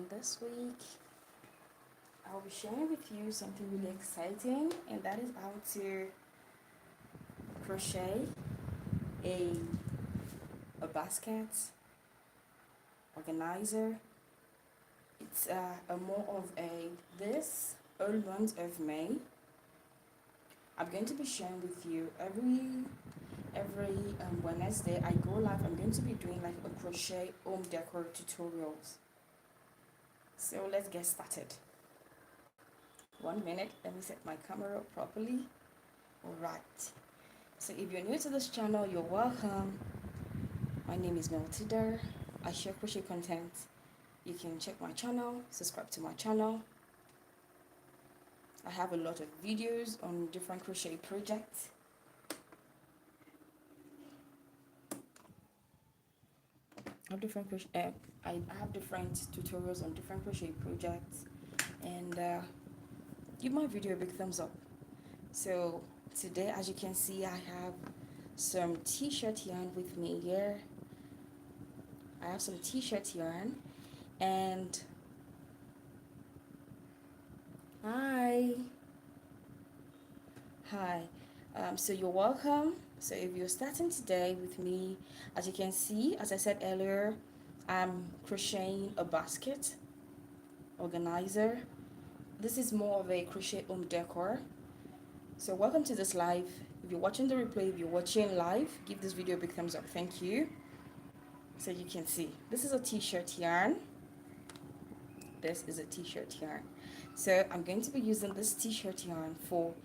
this week I'll be sharing with you something really exciting, and that is how to crochet a, a basket organizer. It's a more of a this whole month of May. I'm going to be sharing with you every Wednesday I go live. I'm going to be doing like a crochet home decor tutorials. So let's get started. 1 minute, let me set my camera up properly. All right, so if you're new to this channel, you're welcome. My name is Maltida. I share crochet content. You can check my channel, subscribe to my channel. I have a lot of videos on different crochet projects. I have different tutorials on different crochet projects, and give my video a big thumbs up. So today, as you can see, I have some t-shirt yarn with me here. I have some t-shirt yarn, and hi, so you're welcome. So if you're starting today with me, as you can see, as I said earlier, I'm crocheting a basket organizer. This is more of a crochet home decor. So welcome to this live. If you're watching the replay, if you're watching live, give this video a big thumbs up. Thank you. So you can see, this is a t-shirt yarn. This is a t-shirt yarn. So I'm going to be using this t-shirt yarn for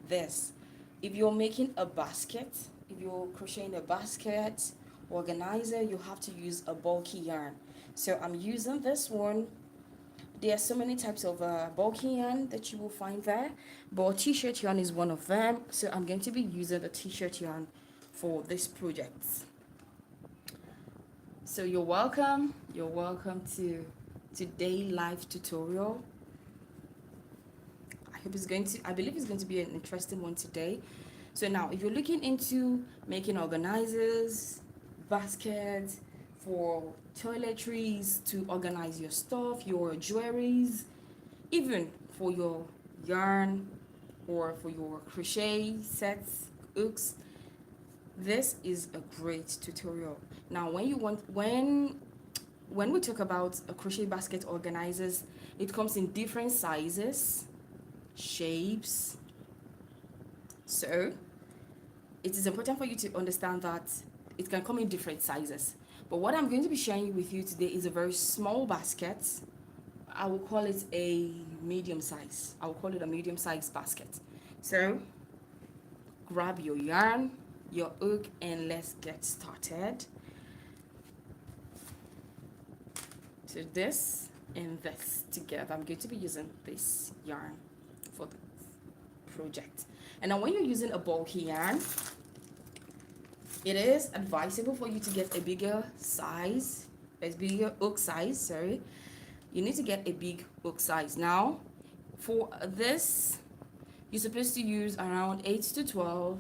this. If you're making a basket, if you're crocheting a basket organizer, you have to use a bulky yarn. So I'm using this one. There are so many types of bulky yarn that you will find there, but t-shirt yarn is one of them. So I'm going to be using the t-shirt yarn for this project. So you're welcome to today's live tutorial. I believe it's going to be an interesting one today. So now, if you're looking into making organizers, baskets for toiletries to organize your stuff, your jewelries, even for your yarn or for your crochet sets, hooks, this is a great tutorial. Now, when we talk about a crochet basket organizers, it comes in different sizes, shapes. So it is important for you to understand that it can come in different sizes. But what I'm going to be sharing with you today is a very small basket. I will call it a medium size. I will call it a medium size basket. So grab your yarn, your hook, and let's get started. So this and this together, I'm going to be using this yarn for the project. And now when you're using a bulky yarn, it is advisable for you to get a bigger hook size, sorry. You need to get a big hook size. Now, for this, you're supposed to use around 8 to 12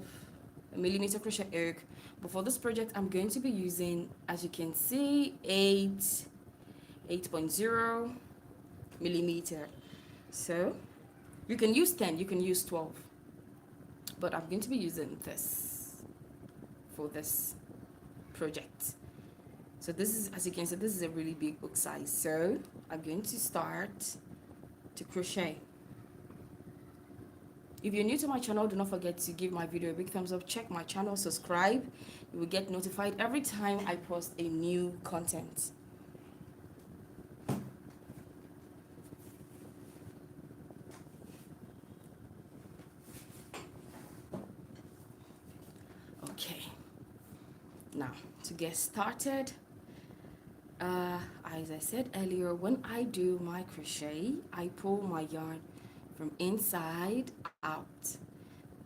millimeter crochet hook. But for this project, I'm going to be using, as you can see, 8.0 millimeter. So you can use 10, you can use 12, but I'm going to be using this for this project. So this is, as you can see, this is a really big hook size. So I'm going to start to crochet. If you're new to my channel, do not forget to give my video a big thumbs up. Check my channel, subscribe. You will get notified every time I post a new content. Okay, now to get started, as I said earlier, when I do my crochet, I pull my yarn from inside out,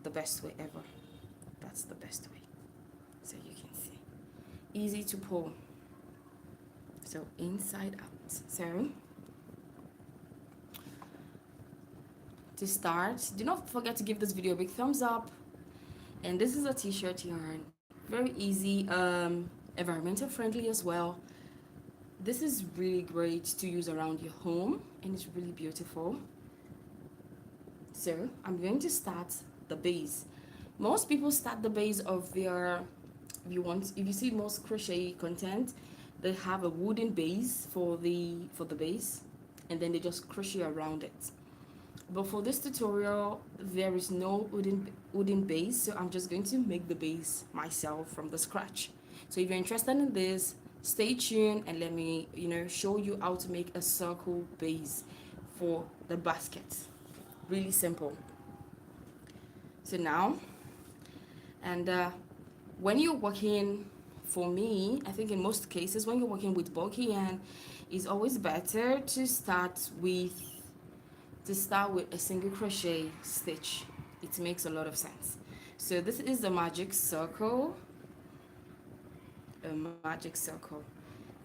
the best way ever. That's the best way. So you can see, easy to pull. So inside out. So to start, do not forget to give this video a big thumbs up. And this is a t-shirt yarn, very easy, environmental friendly as well. This is really great to use around your home, and it's really beautiful. So I'm going to start the base. Most people start the base of their, if you see most crochet content, they have a wooden base for the base, and then they just crochet around it. But for this tutorial, there is no wooden base, so I'm just going to make the base myself from the scratch. So if you're interested in this, stay tuned and let me show you how to make a circle base for the basket. Really simple. So now, and when you're working, for me, I think in most cases when you're working with bulky yarn, it's always better to start with a single crochet stitch. It makes a lot of sense. So this is the magic circle. A magic circle.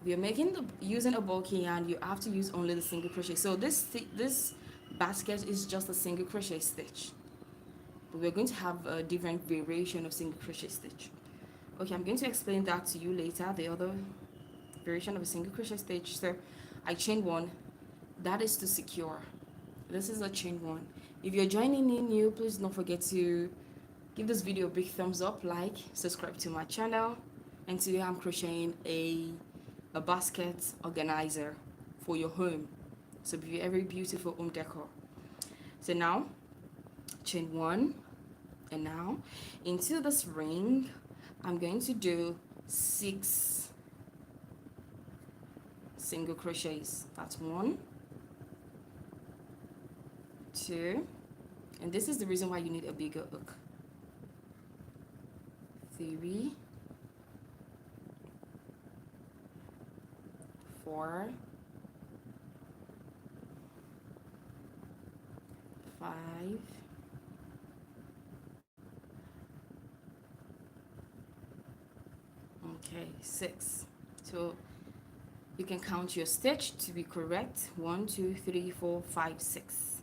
If you're using a bulky yarn, you have to use only the single crochet. So this basket is just a single crochet stitch, but we're going to have a different variation of single crochet stitch. Okay, I'm going to explain that to you later, the other variation of a single crochet stitch. So I chain one. That is to secure. This is a chain one. If you're joining in new, please don't forget to give this video a big thumbs up, like, subscribe to my channel. And today I'm crocheting a basket organizer for your home. So very beautiful home decor. So now chain one, and now into this ring I'm going to do 6 single crochets. That's 1, 2, and this is the reason why you need a bigger hook. 3, 4, 5, 6. So you can count your stitch to be correct. 1, 2, 3, 4, 5, 6.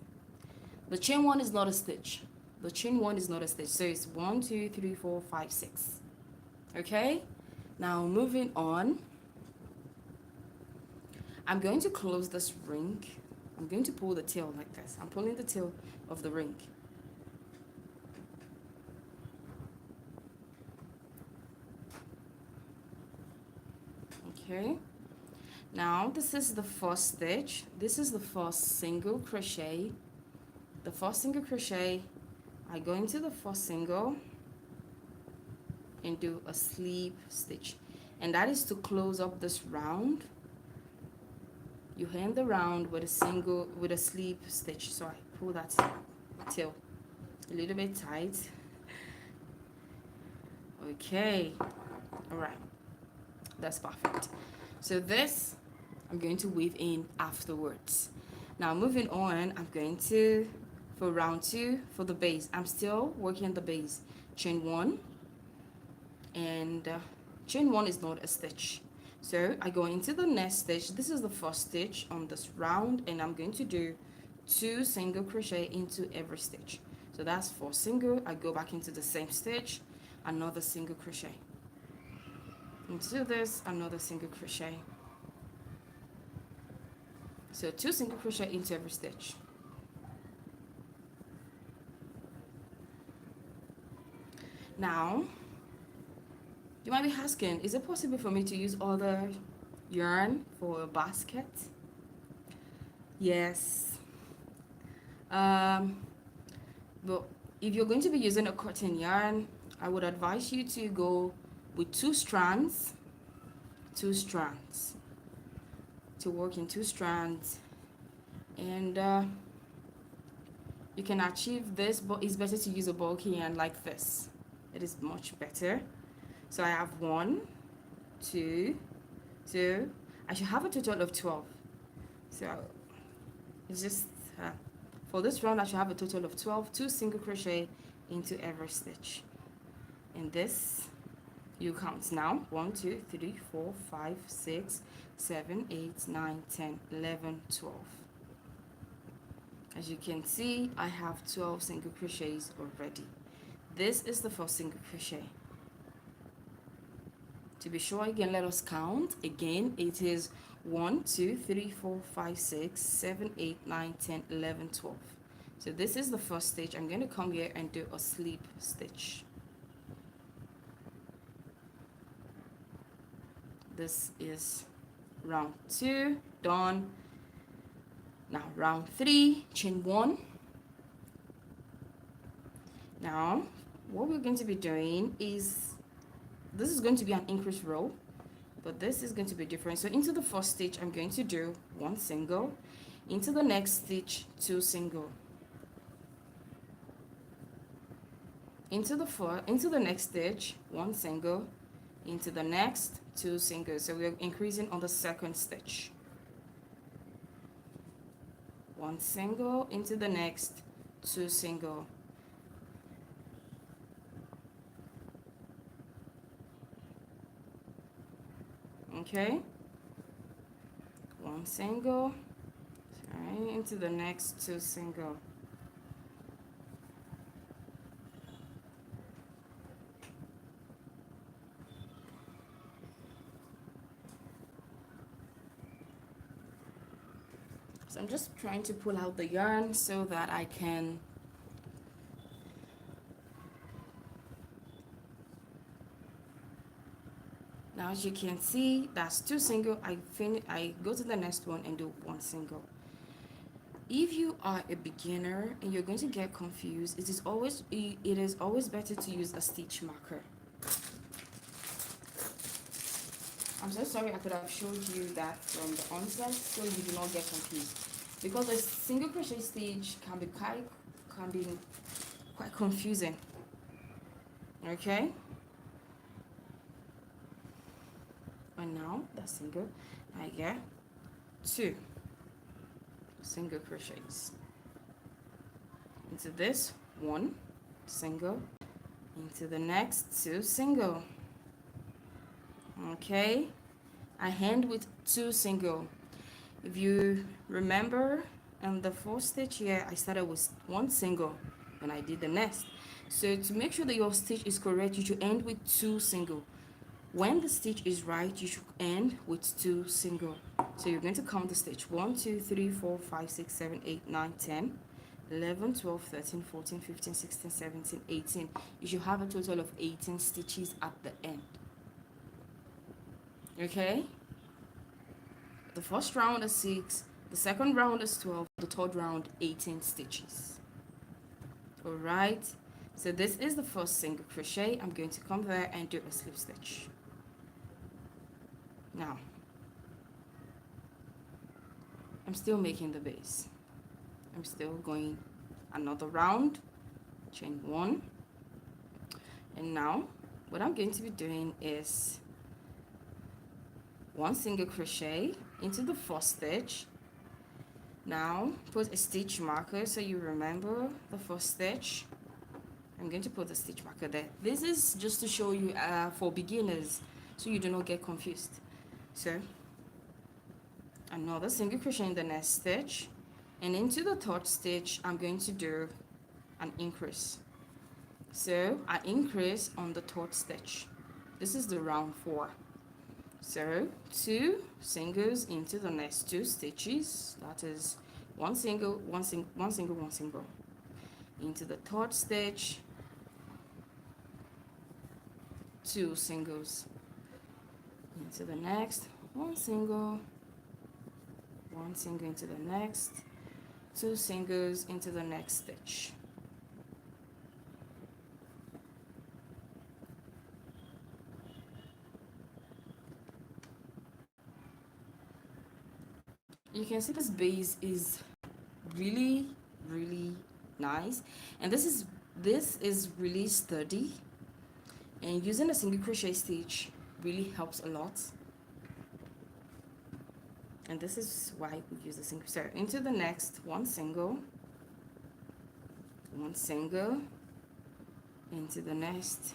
The chain one is not a stitch. The chain one is not a stitch. So it's 1, 2, 3, 4, 5, 6. Okay, now moving on, I'm going to close this ring. I'm going to pull the tail like this. I'm pulling the tail of the ring. Okay, now this is the first stitch. This is the first single crochet. The first single crochet, I go into the first single and do a slip stitch, and that is to close up this round. You end the round with a slip stitch. So I pull that tail a little bit tight. Okay, all right, that's perfect. So this I'm going to weave in afterwards. Now moving on, I'm going to, for round 2, for the base, I'm still working on the base. Chain 1, and chain 1 is not a stitch. So I go into the next stitch. This is the first stitch on this round, and I'm going to do 2 single crochet into every stitch. So that's 4 single. I go back into the same stitch, another single crochet. Into this, another single crochet. So 2 single crochet into every stitch. Now you might be asking, is it possible for me to use other yarn for a basket? Yes. But if you're going to be using a cotton yarn, I would advise you to go with 2 strands, to work in 2 strands, and you can achieve this, but it's better to use a bulky yarn like this. It is much better. So I have 1, 2, 2. I should have a total of 12. So it's just for this round I should have a total of 12. 2 single crochet into every stitch. And this you count now. 1, 2, 3, 4, 5, 6, 7, 8, 9, 10, 11, 12. As you can see, I have 12 single crochets already. This is the first single crochet. To be sure, again, let us count. Again, it is 1, 2, 3, 4, 5, 6, 7, 8, 9, 10, 11, 12. So this is the first stitch. I'm going to come here and do a slip stitch. This is round 2, done. Now round 3, chain 1. Now what we're going to be doing is, this is going to be an increase row, but this is going to be different. So into the first stitch, I'm going to do 1 single, into the next stitch 2 single, into the next stitch 1 single, into the next 2 singles. So we're increasing on the second stitch. 1 single, into the next 2 single, okay, 1 single, sorry, into the next 2 single, so I'm just trying to pull out the yarn so that I can now, as you can see, that's 2 single. I go to the next one and do 1 single. If you are a beginner and you're going to get confused, it is always better to use a stitch marker. I'm so sorry, I could have showed you that from the onset so you do not get confused, because a single crochet stitch can be quite confusing. Okay, and now the single, I get 2 single crochets into this 1 single, into the next 2 single, okay, I end with 2 single. If you remember, in the fourth stitch here, I started with 1 single and I did the next. So to make sure that your stitch is correct, you should end with 2 single. When the stitch is right, you should end with 2 single. So you're going to count the stitch: 1, 2, 3, 4, 5, 6, 7, 8, 9, 10, 11, 12, 13, 14, 15, 16, 17, 18. You should have a total of 18 stitches at the end. Okay? The first round is 6, the second round is 12, the third round 18 stitches. Alright, so this is the first single crochet. I'm going to come there and do a slip stitch. Now I'm still making the base. I'm still going another round, chain 1, and now what I'm going to be doing is 1 single crochet into the first stitch. Now put a stitch marker so you remember the first stitch. I'm going to put a stitch marker there. This is just to show you for beginners, so you do not get confused. So another single crochet in the next stitch, and into the third stitch I'm going to do an increase. So I increase on the third stitch. This is the round 4. So 2 singles into the next 2 stitches, that is 1 single, 1 single, 1 single, 1 single, into the third stitch, 2 singles, into the next 1 single, 1 single into the next, 2 singles into the next stitch. You can see this base is really nice, and this is really sturdy, and using a single crochet stitch really helps a lot. And this is why we use a single. So into the next 1 single, 1 single, into the next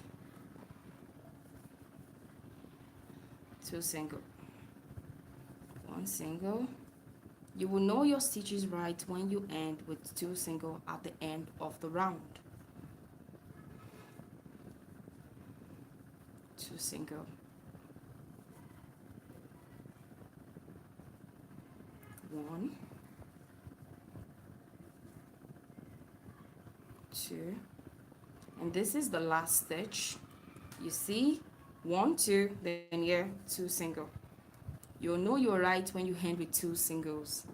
2 single, 1 single. You will know your stitch is right when you end with 2 single at the end of the round. 2 single, 1, 2, and this is the last stitch. You see, 1, 2, then here 2 single. You'll know you're right when you end with 2 singles.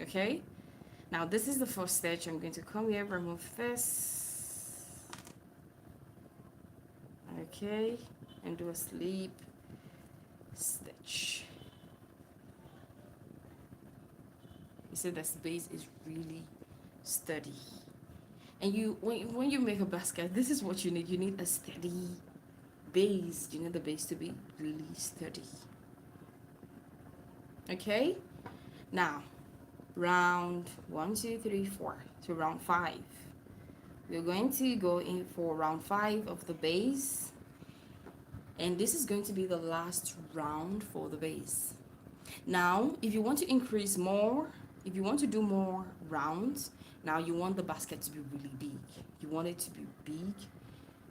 Okay, now this is the first stitch. I'm going to come here, remove this, okay, and do a slip stitch. You see this base is really sturdy, and when you make a basket, this is what you need. You need a steady base. You need the base to be really sturdy. Okay, now round 1, 2, 3, 4 to round 5. We're going to go in for round 5 of the base, and this is going to be the last round for the base. Now if you want to increase more, if you want to do more rounds, now you want the basket to be really big, you want it to be big,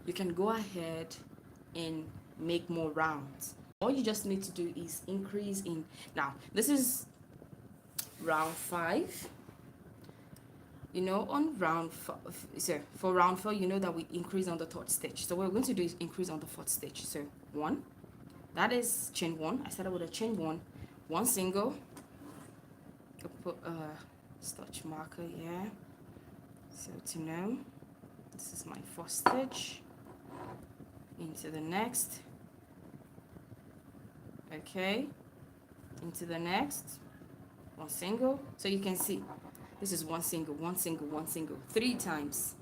you can go ahead and make more rounds. All you just need to do is increase in. Now this is round 5. You know, on round 4, so for round 4, you know that we increase on the 3rd stitch. So what we're going to do is increase on the 4th stitch. So 1, that is chain 1. I started with a chain 1, 1 single. I'll put a stitch marker here. So to know, this is my 4th stitch. Into the next. Okay, into the next, 1 single. So you can see this is 1 single, 1 single, 1 single, 3 times.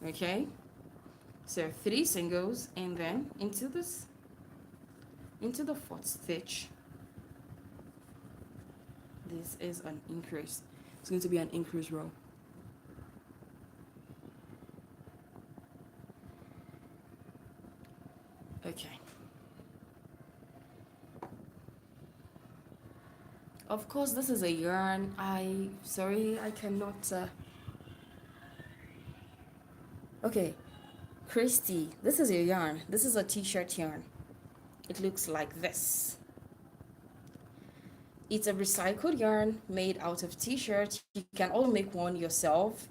Okay, so 3 singles, and then into the 4th stitch. This is an increase. It's going to be an increase row. Okay. Of course, this is a yarn. Sorry, I cannot. Okay, Christy, this is a yarn. This is a t-shirt yarn. It looks like this. It's a recycled yarn made out of t-shirt. You can all make one yourself.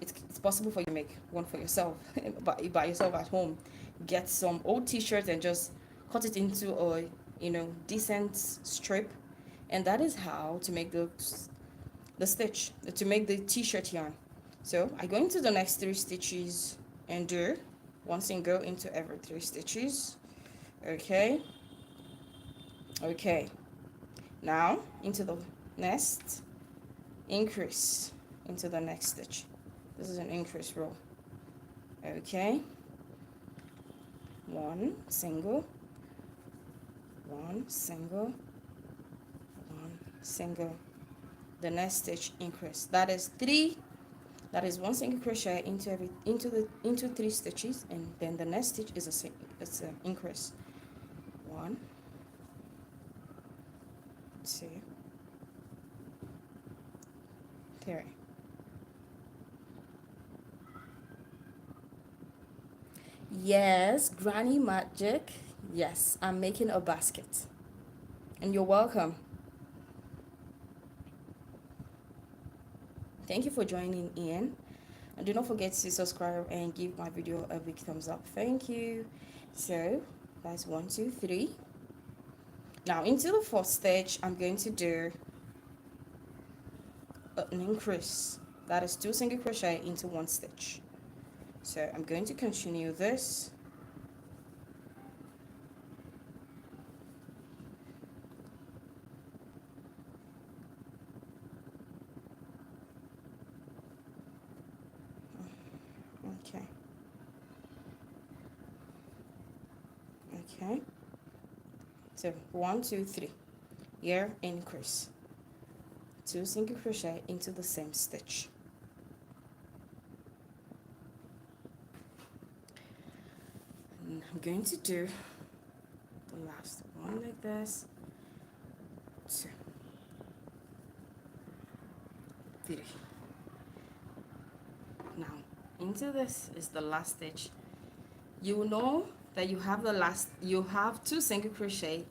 It's possible for you to make one for yourself, by yourself at home. Get some old t-shirts and just cut it into a decent strip, and that is how to make the stitch, to make the t-shirt yarn. So I go into the next 3 stitches and do 1 single into every 3 stitches. Okay, now into the next, increase into the next stitch. This is an increase row. Okay, 1 single, 1 single, 1 single. The next stitch, increase. That is 3. That is 1 single crochet into 3 stitches, and then the next stitch is an increase. 1, 2, 3. Yes, Granny Magic. Yes, I'm making a basket. And you're welcome. Thank you for joining in. And do not forget to subscribe and give my video a big thumbs up. Thank you. So that's 1, 2, 3. Now into the 4th stitch, I'm going to do an increase. That is 2 single crochet into 1 stitch. So I'm going to continue this. Okay, so 1, 2, 3, here increase, 2 single crochet into the same stitch. And I'm going to do the last one like this, 2, 3. Now into this is the last stitch. You will know that you have 2 single crochet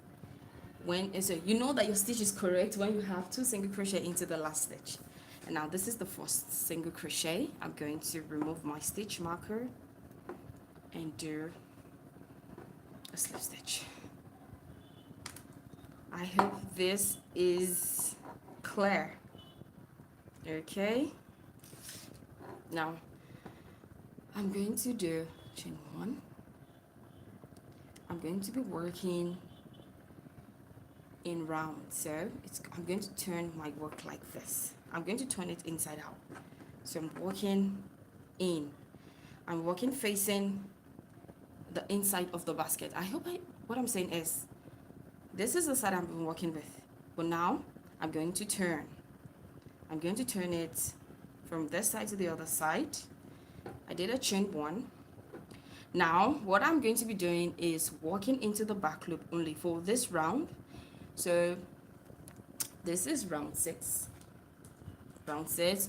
So you know that your stitch is correct when you have 2 single crochet into the last stitch. And now this is the first single crochet. I'm going to remove my stitch marker and do a slip stitch. I hope this is clear. Okay, now I'm going to do chain 1. I'm going to be working in round, so I'm going to turn my work like this. I'm going to turn it inside out. So I'm working in. I'm working facing the inside of the basket. I hope what I'm saying is, this is the side I've been working with, but now I'm going to turn. I'm going to turn it from this side to the other side. I did a chain 1. Now what I'm going to be doing is working into the back loop only for this round. So this is round 6,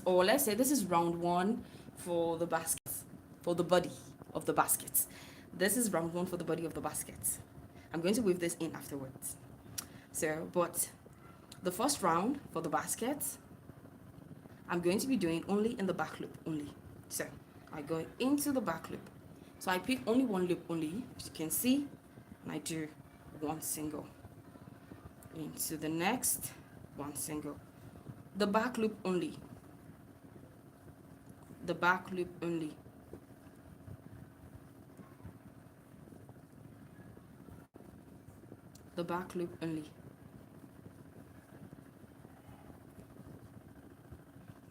or let's say this is round 1 for the basket, for the body of the basket. This is round 1 for the body of the basket. I'm going to weave this in afterwards. So, but the first round for the basket, I'm going to be doing only in the back loop only. So I go into the back loop. So I pick only one loop only, as you can see, and I do 1 single. Into the next, 1 single. The back loop only. The back loop only. The back loop only.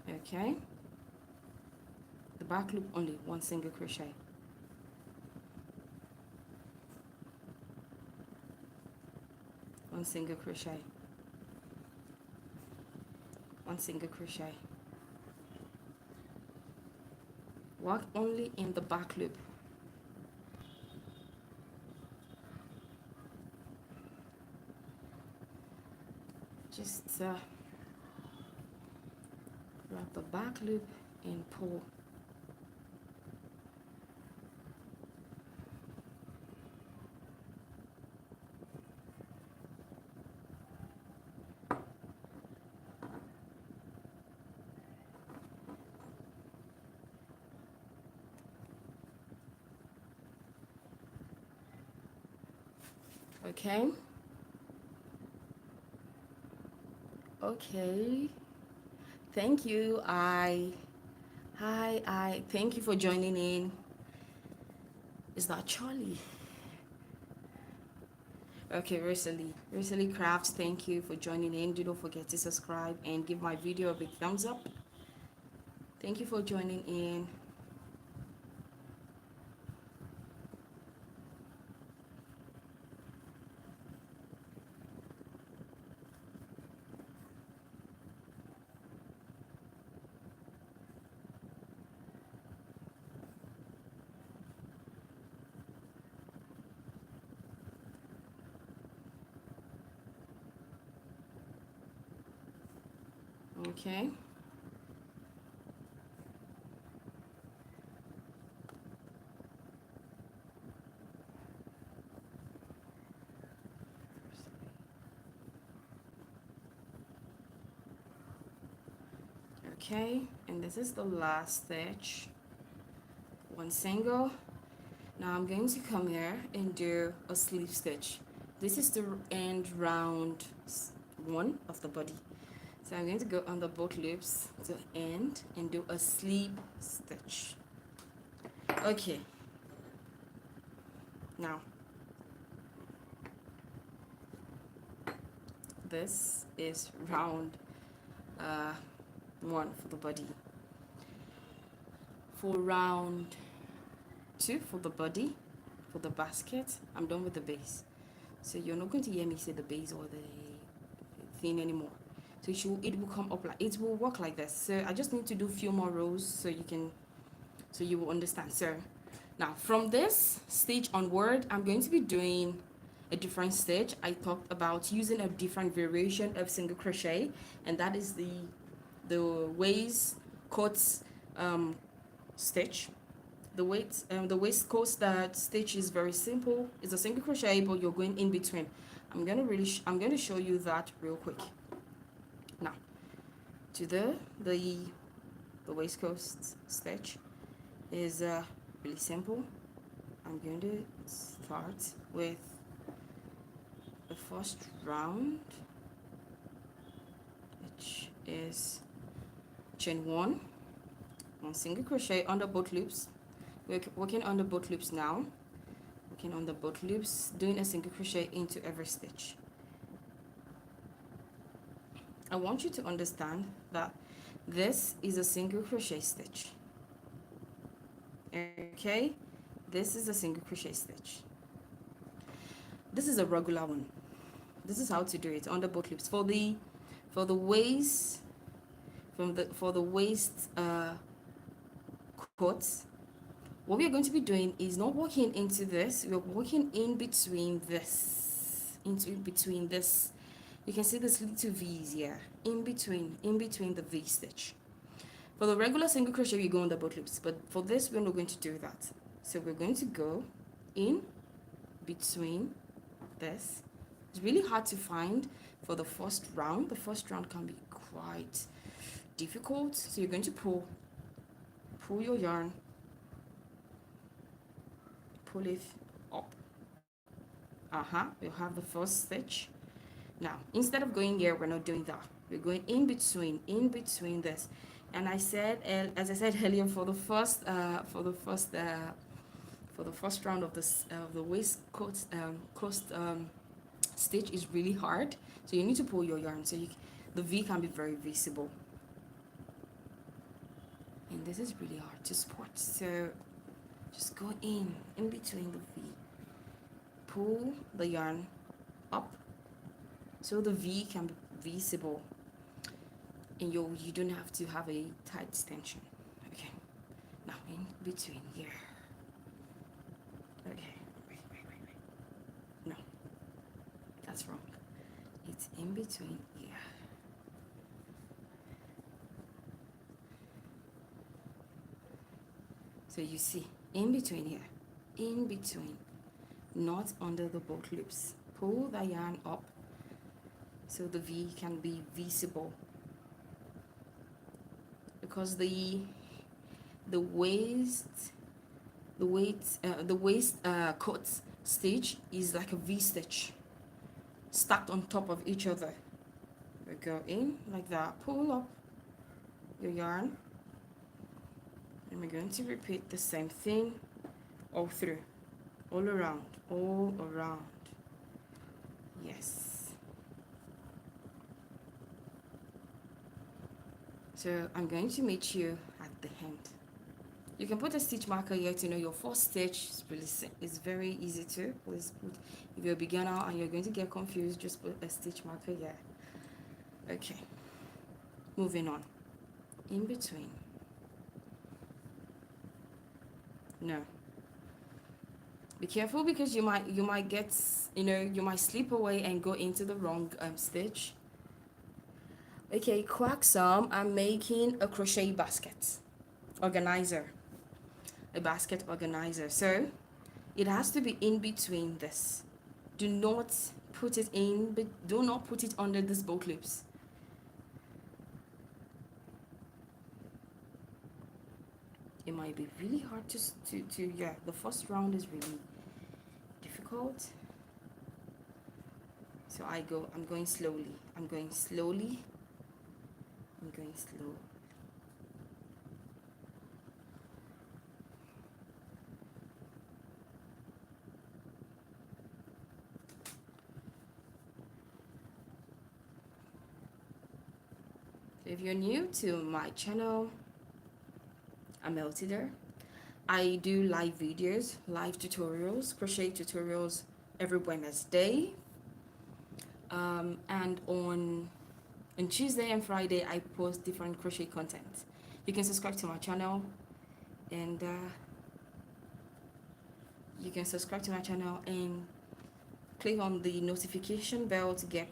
Okay, the back loop only, 1 single crochet. One single crochet. 1 single crochet. Work only in the back loop. Just grab the back loop and pull. Okay. Okay. Thank you. Thank you for joining in. Is that Charlie? Okay, Rosalie Crafts, thank you for joining in. Do not forget to subscribe and give my video a big thumbs up. Thank you for joining in. Okay. Okay, and this is the last stitch. 1 single. Now I'm going to come here and do a slip stitch. This is the end round 1 of the body. So I'm going to go under both loops to end and do a slip stitch. Okay. Now, this is round 1 for the body. For round 2 for the body, for the basket, I'm done with the base. So you're not going to hear me say the base or the thing anymore. So it will come up like, it will work like this. So I just need to do a few more rows so you will understand. So now from this stage onward, I'm going to be doing a different stitch. I talked about using a different variation of single crochet, and that is the waistcoat stitch. The waistcoat that stitch is very simple. It's a single crochet, but you're going in between. I'm gonna show you that real quick. Now, to the waistcoat stitch is really simple. I'm going to start with the first round, which is chain one single crochet under both loops. We're working on the both loops now. Working on the both loops, doing a single crochet into every stitch. I want you to understand that this is a single crochet stitch. Okay, this is a single crochet stitch. This is a regular one. This is how to do it under both loops. For the waist, for the waist coats, what we are going to be doing is not working into this. We're working in between this, You can see this little V's here, in between the V stitch. For the regular single crochet, we go under both loops, but for this, we're not going to do that. So we're going to go in between this. It's really hard to find for the first round. The first round can be quite difficult. So you're going to pull your yarn, pull it up. We'll have the first stitch. Now, instead of going here, we're not doing that. We're going in between this. And I said, as I said earlier, for the first round of the waistcoat stitch is really hard. So you need to pull your yarn so the V can be very visible. And this is really hard to spot. So just go in between the V. Pull the yarn up so the V can be visible, and you don't have to have a tight tension. Okay, now in between here. Okay, wait. No, that's wrong. It's in between here. So you see, in between here, not under the both loops. Pull the yarn up so the V can be visible, because the waist coat stitch is like a V stitch stacked on top of each other. We go in like that, pull up your yarn, and we're going to repeat the same thing all through, all around. Yes. So I'm going to meet you at the end. You can put a stitch marker here to know your first stitch. It's very easy to please put. If you're a beginner and you're going to get confused, just put a stitch marker here. Okay, moving on. In between. No. Be careful, because you might get, you might slip away and go into the wrong stitch. Okay, quick sum. I'm making a crochet basket organizer, a basket organizer. So it has to be in between this. Do not put it in, but do not put it under these both loops. It might be really hard to yeah, the first round is really difficult. So I'm going slowly. I'm going slow. If you're new to my channel, I'm Maltida. I do live videos, live tutorials, crochet tutorials every Wednesday. And on Tuesday and Friday, I post different crochet content. You can subscribe to my channel, and click on the notification bell to get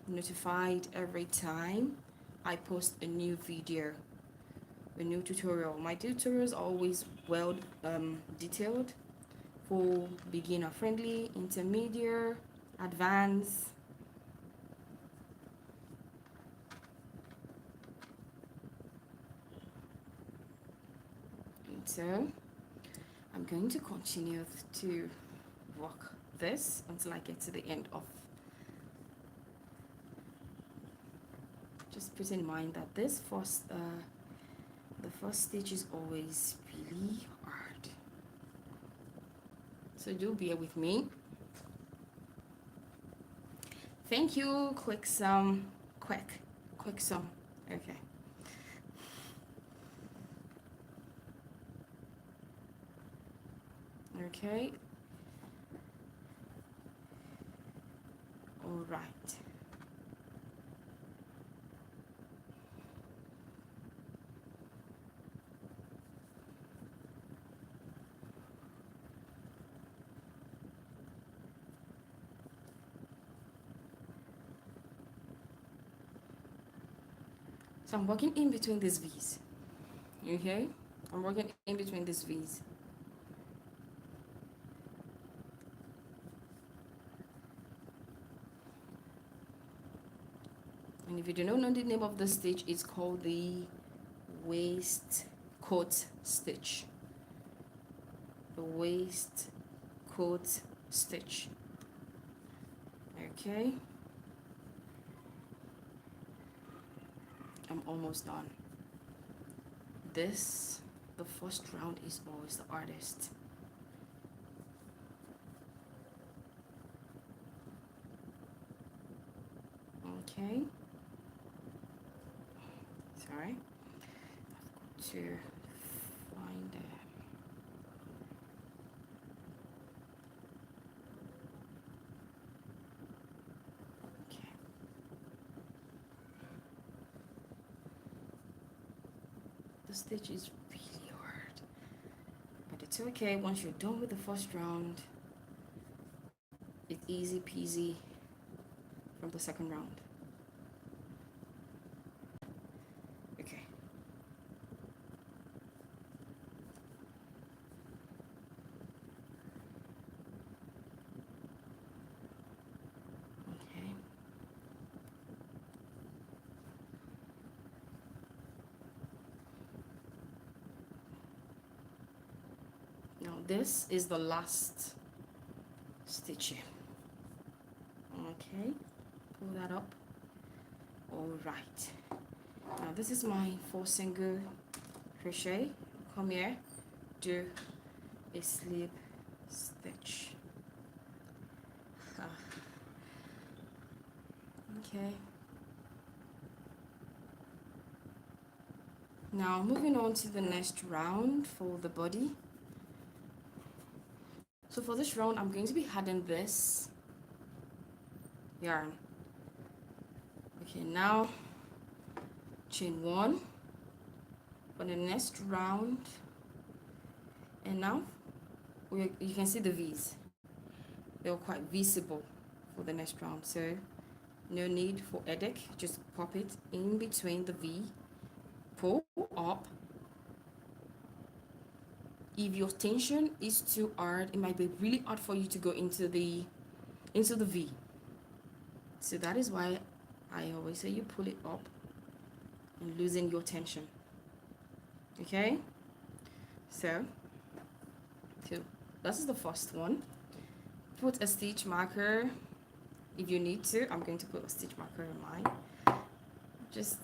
notified every time I post a new video, a new tutorial. My tutorials are always well detailed, for beginner friendly, intermediate, advance. And so I'm going to continue to work this until I get to the end of. Just put in mind that this first the first stitch is always really hard, so do bear with me. Thank you. Quick sum. Quick sum. Okay. Okay. All right. So I'm working in between these V's. Okay? I'm working in between these V's. And if you do not know the name of the stitch, it's called the waistcoat stitch. The waistcoat stitch. Okay? I'm almost done. This, the first round, is always the hardest. Okay. Sorry. I've got to find it. Okay. The stitch is really hard, but it's okay. Once you're done with the first round, it's easy peasy from the second round. Okay. Okay. Now this is the last stitch. Okay, pull that up. All right, now this is my 4 single crochet. Come here, do a slip stitch. Okay, now moving on to the next round for the body. So for this round, I'm going to be adding this yarn. Okay, now chain 1 for the next round, and now you can see the V's. They're quite visible for the next round, so no need for headache. Just pop it in between the V, pull up. If your tension is too hard, it might be really hard for you to go into the V. So that is why I always say you pull it up and loosen your tension. Okay? So this is the first one. Put a stitch marker if you need to. I'm going to put a stitch marker in mine. Just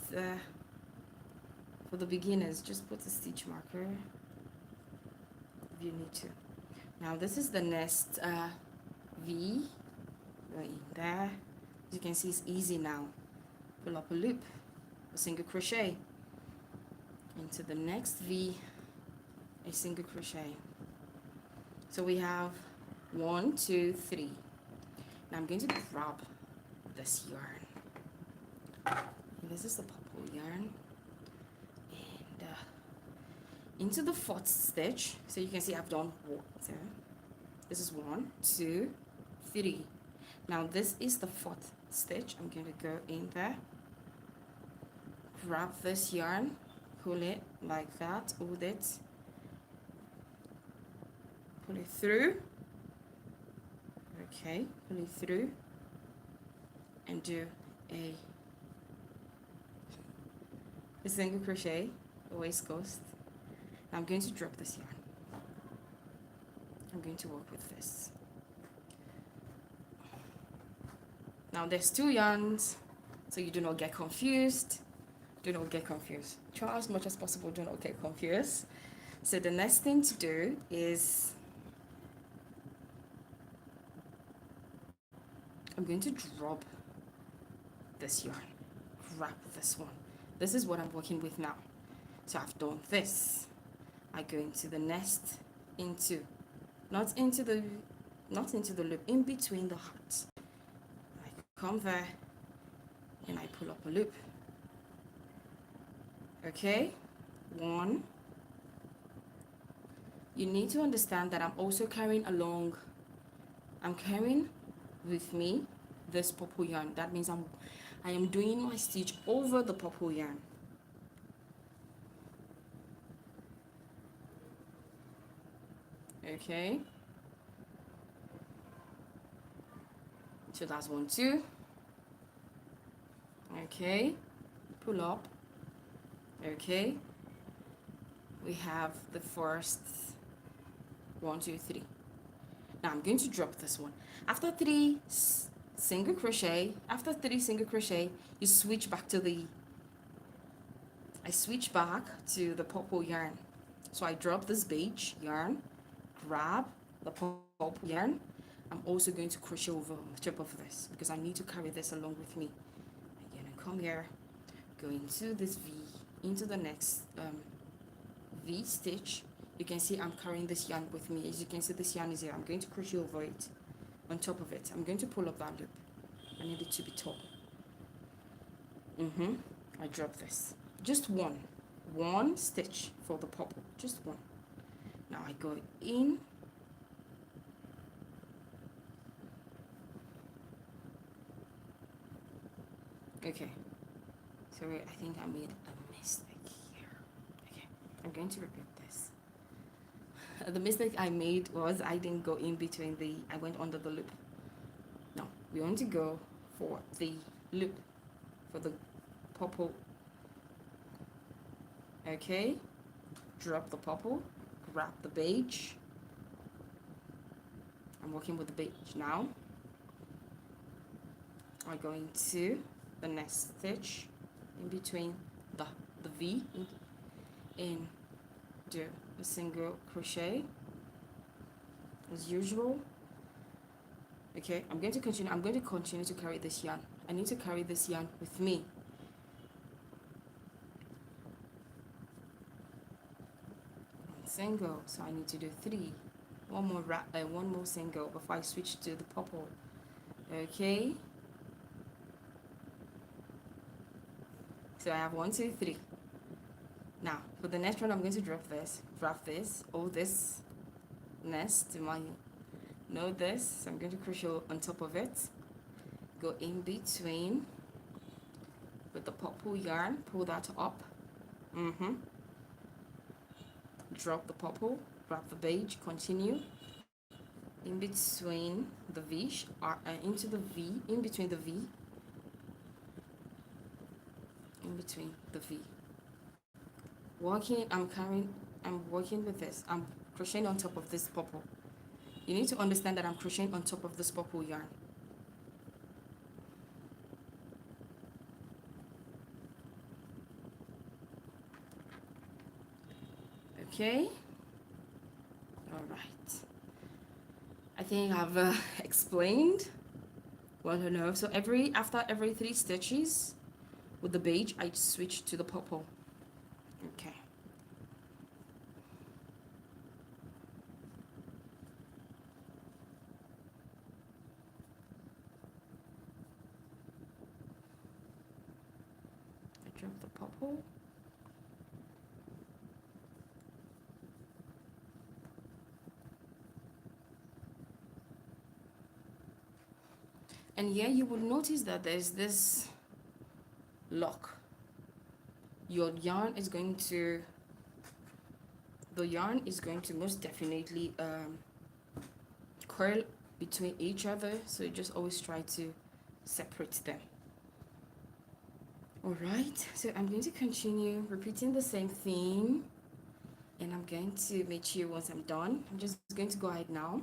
for the beginners, just put a stitch marker if you need to. Now this is the next V. Right in there. As you can see, it's easy now. Pull up a loop, a single crochet into the next V, a single crochet. So we have 1, 2, 3. Now I'm going to grab this yarn. And this is the purple yarn, and into the 4th stitch. So you can see I've done 1. So this is 1, 2, 3. Now this is the 4th stitch. I'm going to go in there, grab this yarn, pull it like that, hold it, pull it through. Okay, pull it through, and do a single crochet, a waistcoat. I'm going to drop this yarn. I'm going to work with this. Now there's 2 yarns, so you do not get confused. Do not get confused. Try as much as possible, do not get confused. So the next thing to do is I'm going to drop this yarn, grab this one. This is what I'm working with now. So I've done this. I go into the nest, not into the loop, in between the hearts. I come there and I pull up a loop. Okay, 1. You need to understand that I'm also carrying with me this purple yarn. That means I am doing my stitch over the purple yarn. Okay, so that's 1, 2. Okay, pull up. Okay, we have the first 1, 2, 3. Now I'm going to drop this one. After 3 single crochet, you switch back to I switch back to the purple yarn. So I drop this beige yarn, grab the purple yarn. I'm also going to crochet over the top of this because I need to carry this along with me. Again, I come here, go into this V, into the next V stitch. You can see I'm carrying this yarn with me. As you can see, this yarn is here. I'm going to crochet over it, on top of it. I'm going to pull up that loop. I need it to be tall. I drop this. Just one stitch for the purple. Just one. Now I go in. Okay. Sorry, I think I made a mistake here. Okay, I'm going to repeat this. The mistake I made was I didn't go in between I went under the loop. No, we want to go for the loop, for the purple. Okay, drop the purple, grab the beige. I'm working with the beige now. I go into the next stitch in between the V and do a single crochet as usual. Okay, I'm going to continue to carry this yarn. I need to carry this yarn with me. Single, so I need to do 3. One more single before I switch to the purple. Okay, so I have 1, 2, 3. Now for the next one, I'm going to drop this, all this nest to my this. So I'm going to crochet on top of it, go in between with the purple yarn, pull that up. Drop the purple, grab the beige, continue in between the V, into the V, in between the V, I'm working with this. I'm crocheting on top of this purple. You need to understand that I'm crocheting on top of this purple yarn. Okay, all right, I think I've explained well enough. So after every 3 stitches with the beige, I switch to the purple. Okay, I drop the purple. And here you will notice that there's this lock. The yarn is going to most definitely curl between each other. So you just always try to separate them. All right, so I'm going to continue repeating the same thing, and I'm going to make sure once I'm done, I'm just going to go ahead now.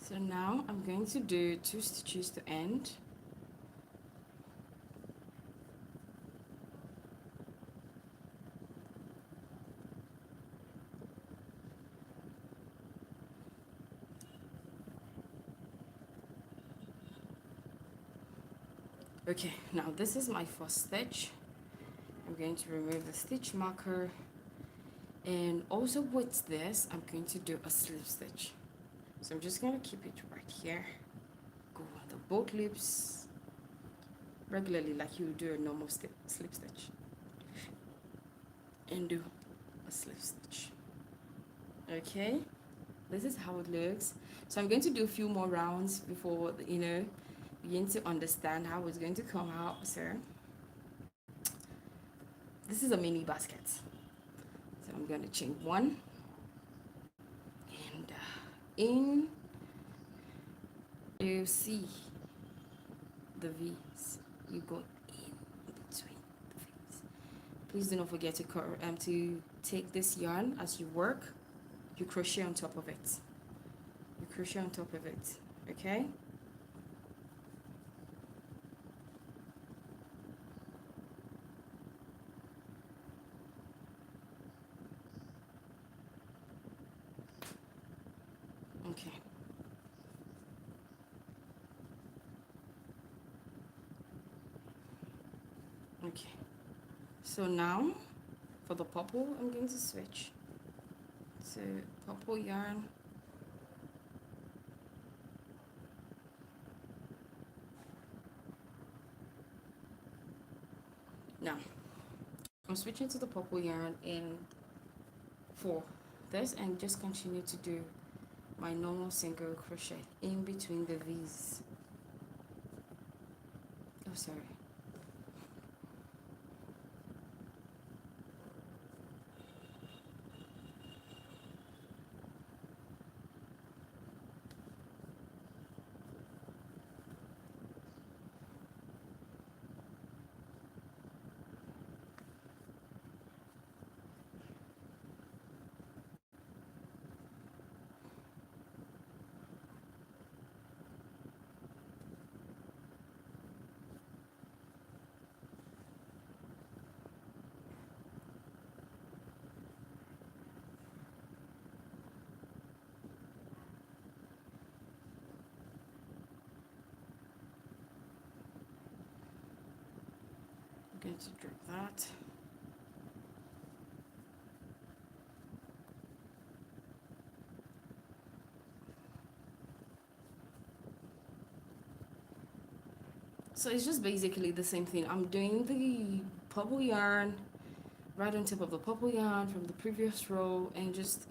So now I'm going to do 2 stitches to end. Okay, now this is my first stitch. I'm going to remove the stitch marker, and also with this I'm going to do a slip stitch. So I'm just going to keep it right here, go on the both loops regularly like you do a normal slip stitch, and do a slip stitch. Okay, this is how it looks. So I'm going to do a few more rounds before begin to understand how it's going to come out. So this is a mini basket, so I'm going to chain 1, and in you see the V's, you go in between the V's. Please do not forget to take this yarn as you work. You crochet on top of it. You crochet on top of it. Okay. Okay. Okay. So now for the purple, I'm going to switch to purple yarn. Now I'm switching to the purple yarn in for this, and just continue to do my normal single crochet in between the V's. Oh, sorry. I'm going to drop that. So it's just basically the same thing. I'm doing the purple yarn right on top of the purple yarn from the previous row, and just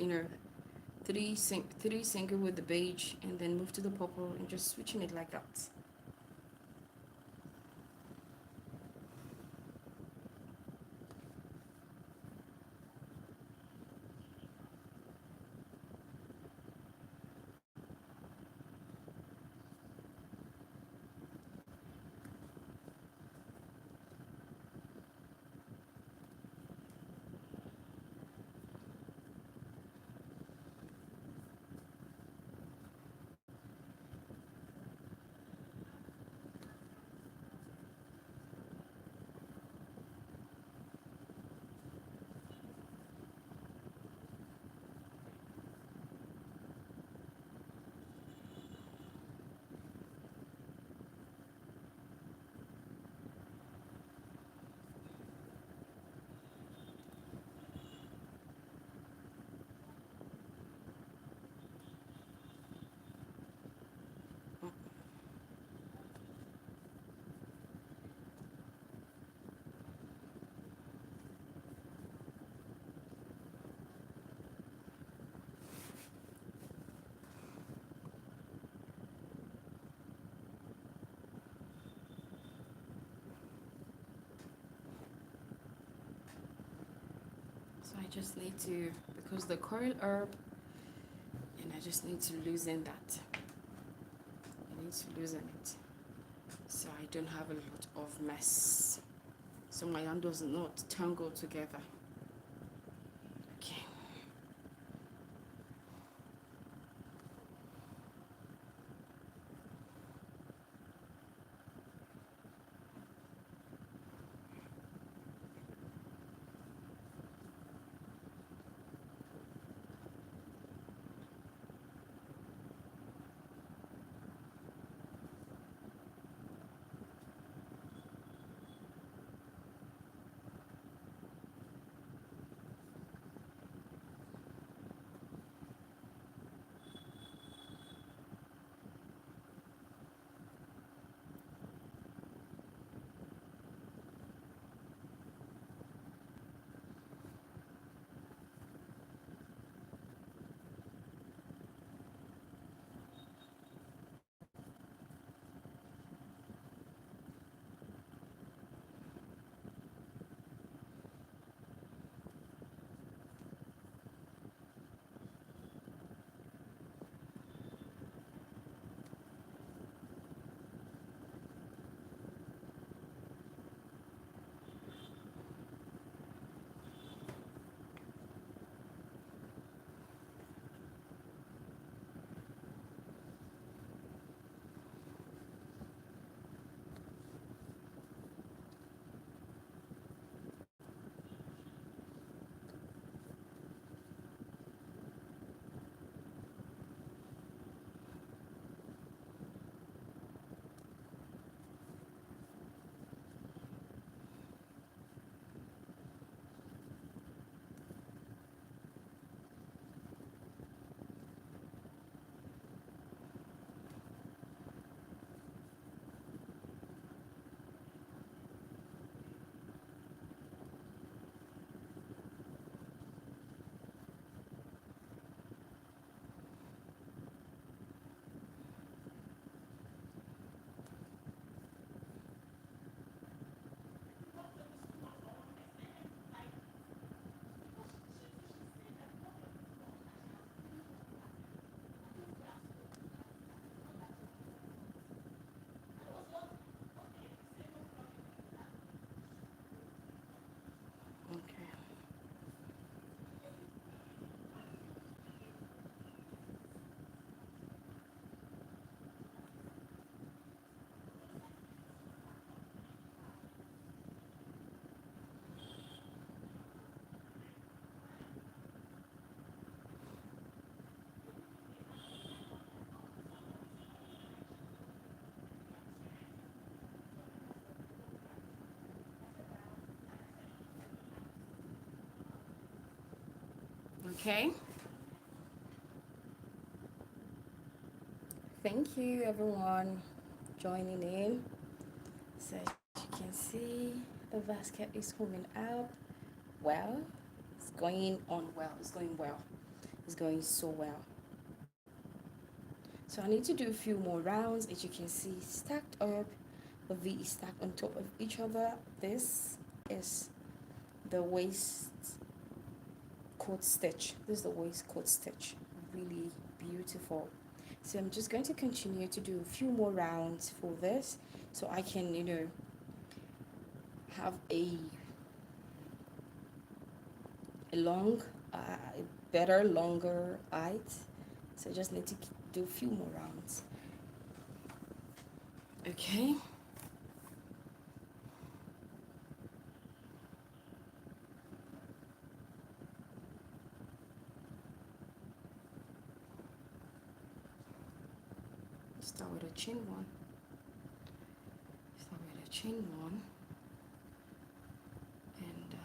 three single with the beige, and then move to the purple and just switching it like that. I just need to, because the coil herb, and I just need to loosen that. I need to loosen it so I don't have a lot of mess, so my yarn does not tangle together. Okay. Okay. Okay. Thank you everyone joining in. So as you can see, the basket is coming out. Well, it's going on well. It's going well. It's going so well. So I need to do a few more rounds. As you can see, stacked up. The V is stacked on top of each other. This is the waistcoat stitch. This is the waistcoat stitch. Really beautiful. So I'm just going to continue to do a few more rounds for this so I can, have a long, better, longer height. So I just need to do a few more rounds. Okay. Start with a chain one. Start with a chain one. And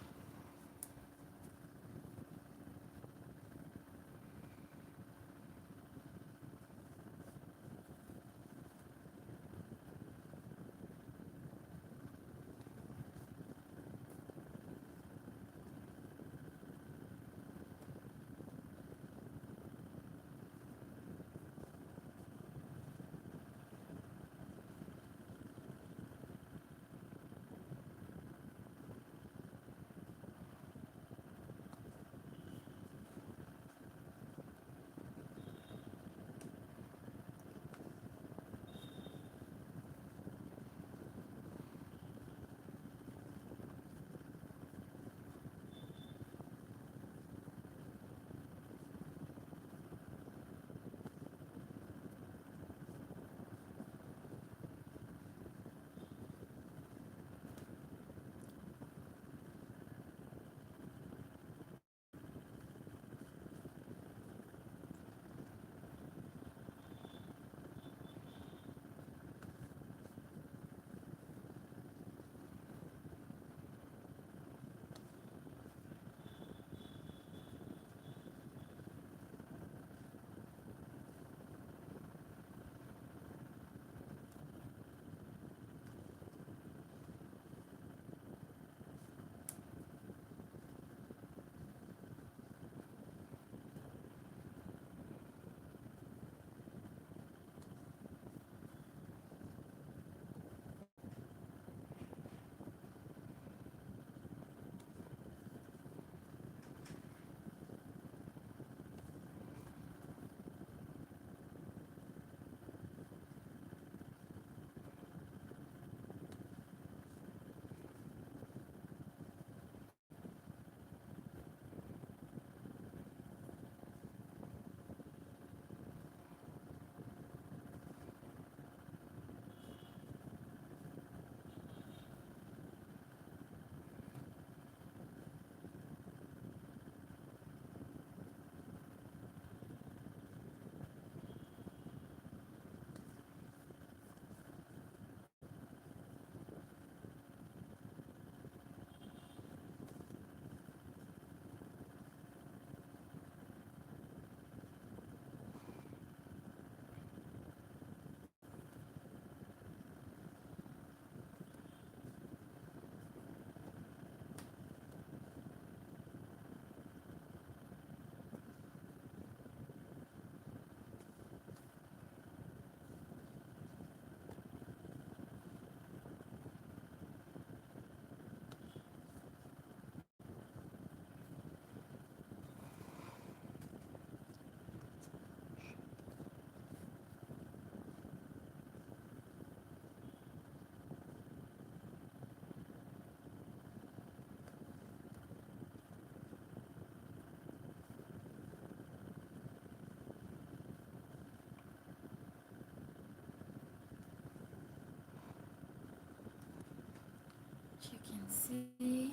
see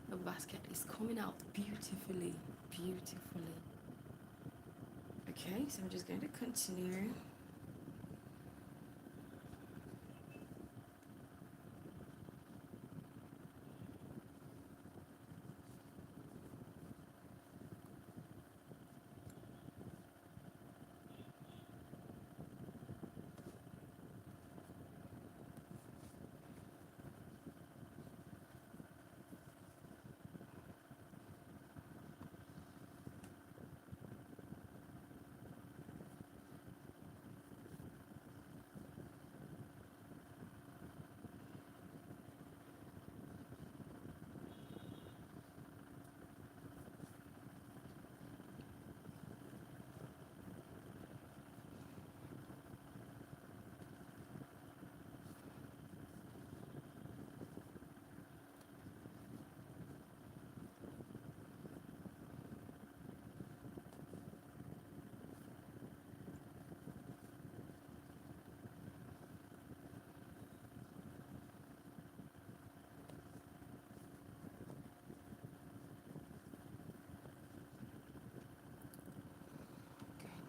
the basket is coming out beautifully. Okay, so I'm just going to continue.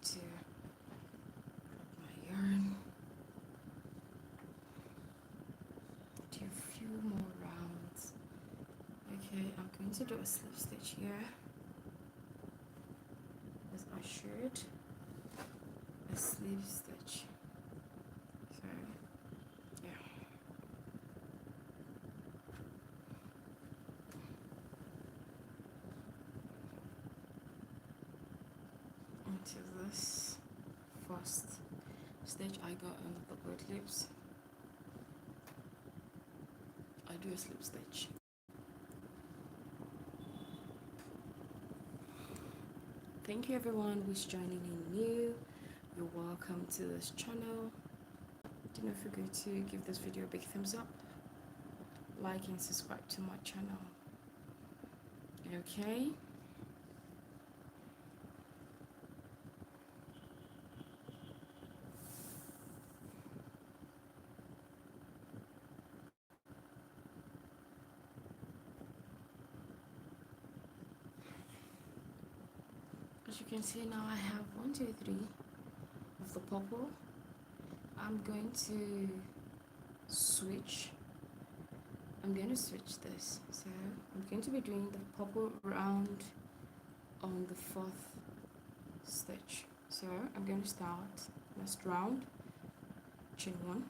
To my yarn, do a few more rounds. Okay, I'm going to do a slip stitch here, as I should. A slip stitch. So yeah. Into this first stitch I got under the boat loops, I do a slip stitch. Thank you everyone who's joining in new. You're welcome to this channel. Do not forget to give this video a big thumbs up, like and subscribe to my channel. Okay. As you can see now, I have 1, 2, 3 of the purple. I'm going to switch. I'm going to switch this. So I'm going to be doing the purple round on the 4th stitch. So I'm going to start next round, chain 1.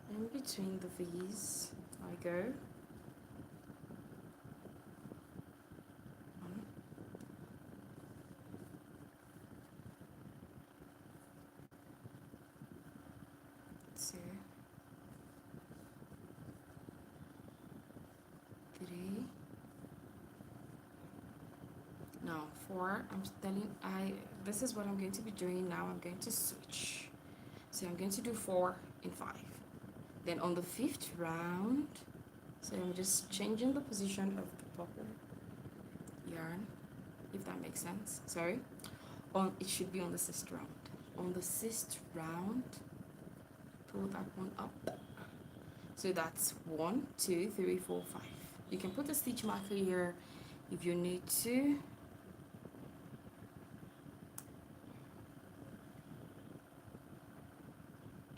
In between the V's, I go 1, 2, 3. Now 4. This is what I'm going to be doing now. I'm going to switch. So I'm going to do 4 and 5. Then on the 5th round, so I'm just changing the position of the purple yarn, if that makes sense. Sorry. It should be on the 6th round. On the 6th round, pull that one up. So that's 1, 2, 3, 4, 5. You can put a stitch marker here if you need to.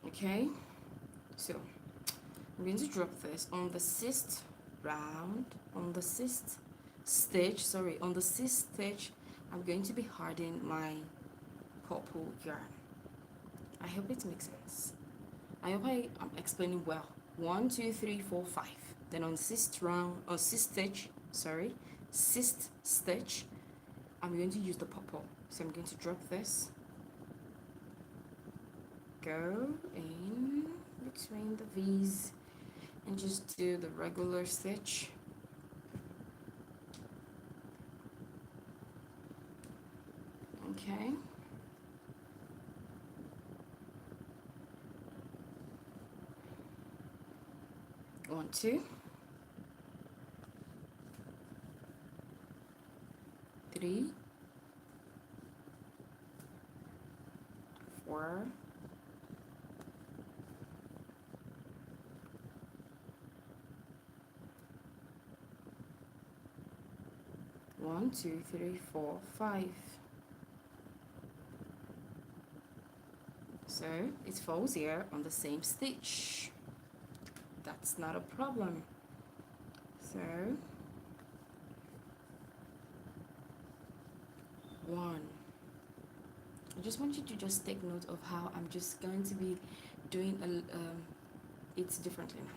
Okay, so I'm going to drop this on the 6th round, on the 6th stitch, on the 6th stitch, I'm going to be harding my purple yarn. I hope it makes sense. I hope I'm explaining well. 1, 2, 3, 4, 5. Then on 6th round, or 6th stitch, I'm going to use the purple. So I'm going to drop this, go in between the V's, and just do the regular stitch. Okay. One, 2, 3, 4, 1 2 3 4 5. So it falls here on the same stitch. That's not a problem. So 1. I just want you to just take note of how I'm just going to be doing it differently now.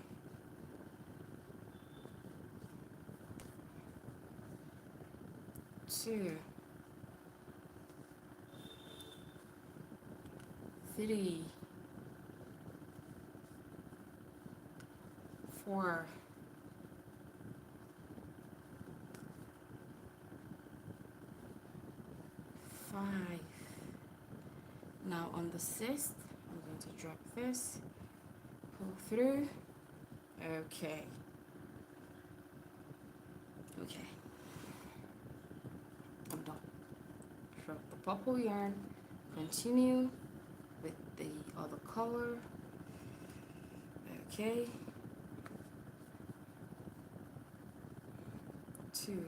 2, 3, 4, 5. Now on the 6th, I'm going to drop this, pull through. Okay. I'm done. Drop the purple yarn, continue with the other color. Okay. 2,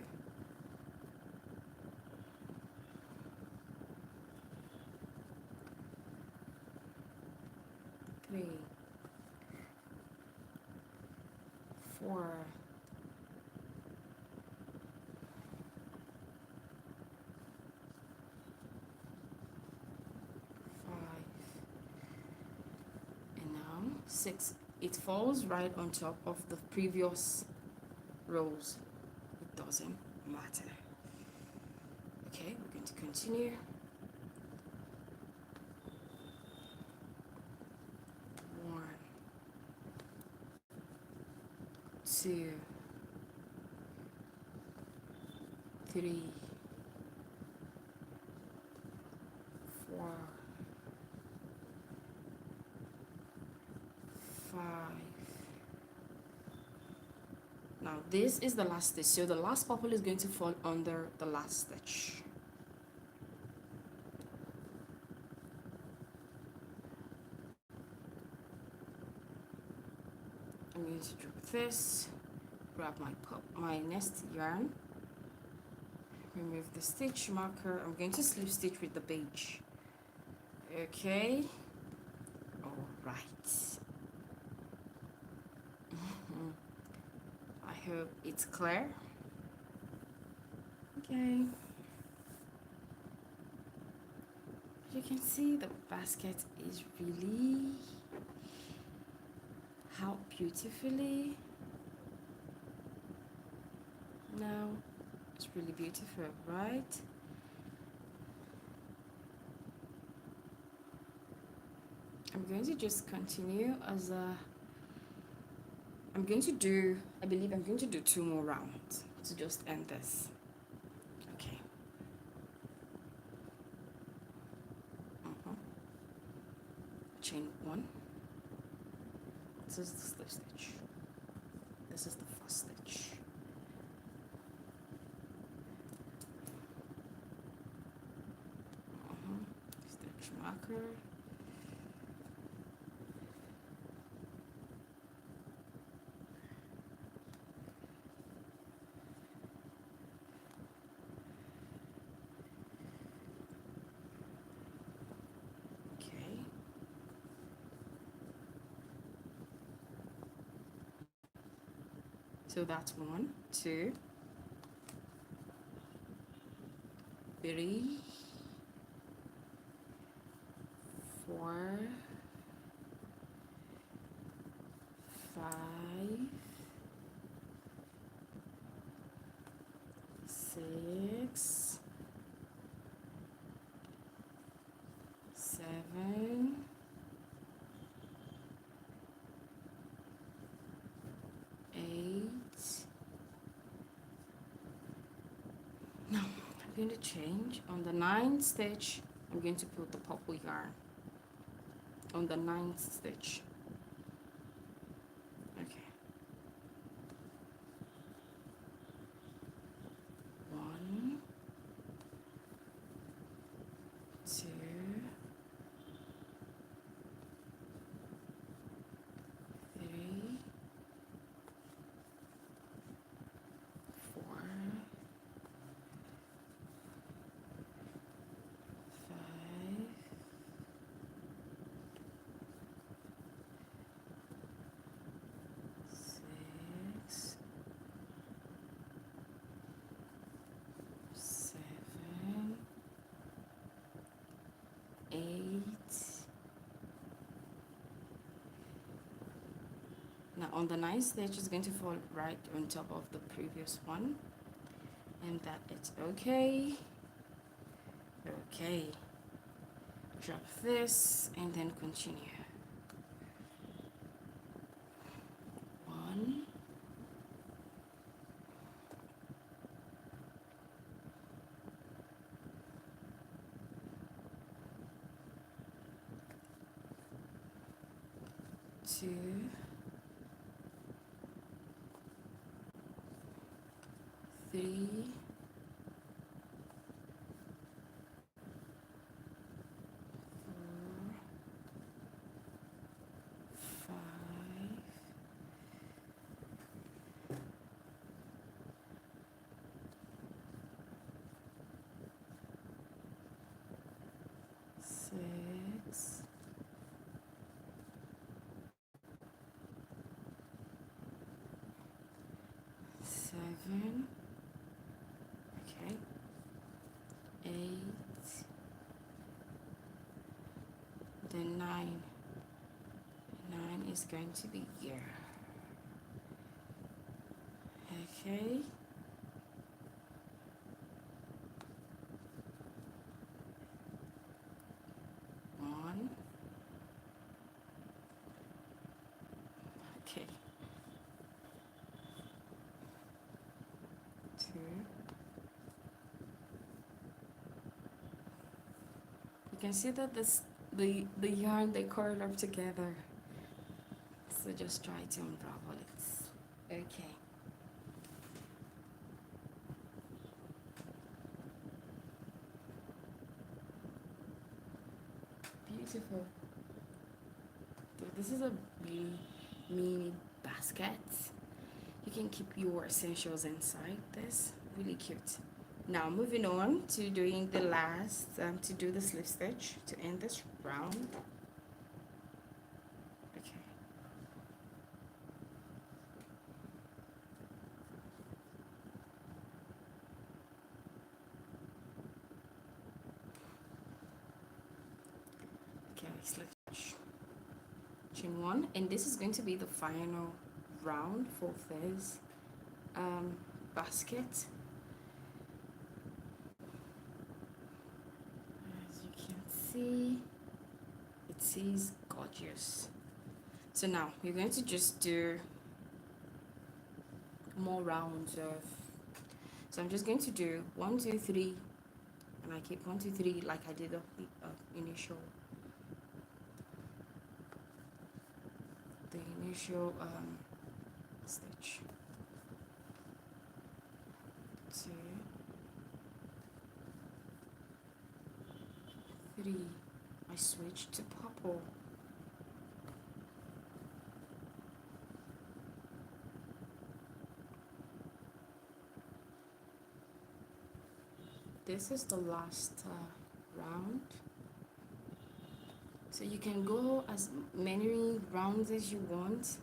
3, 4, 5, and now 6. It falls right on top of the previous rows. It doesn't matter. Okay, we're going to continue. 1, 2, 3, 4, 5. Now this is the last stitch, so the last purple is going to fall under the last stitch. I'm going to drop this, grab my next yarn, remove the stitch marker. I'm going to slip stitch with the beige. Okay, all right. I hope it's clear. Okay, you can see the basket is really how beautifully. Now it's really beautiful, right? I'm going to just continue as a I believe I'm going to do 2 more rounds to just end this. Okay. Chain 1. This is the slip stitch. This is the first stitch. Stitch marker. So that's 1, 2, 3, 4, 5, 6, 7, 8. Now I'm going to change on the 9th stitch. I'm going to put the purple yarn on the 9th stitch. Okay. 1, 2, 3, 4, on the 9th stitch is going to fall right on top of the previous one, and that it's okay. Okay, drop this and then continue. 1, 2, 3, 4, 5, 6, 7, okay, 8, then 9. 9 is going to be here. Okay. One. Okay. 2. You can see that the yarn, they curl up together. So just try to unravel it. Okay. Beautiful. So this is a really mini basket. You can keep your essentials inside this. Really cute. Now moving on to doing the last, to do the slip stitch to end this round. Okay. Okay, slip stitch. Chain 1, and this is going to be the final round for this basket. As you can see, it says gorgeous. So now you're going to just do more rounds of, so I'm just going to do 1, 2, 3, and I keep 1, 2, 3 like I did of the initial stitch. 2, 3, I switch to purple. This is the last round. So you can go as many rounds as you want,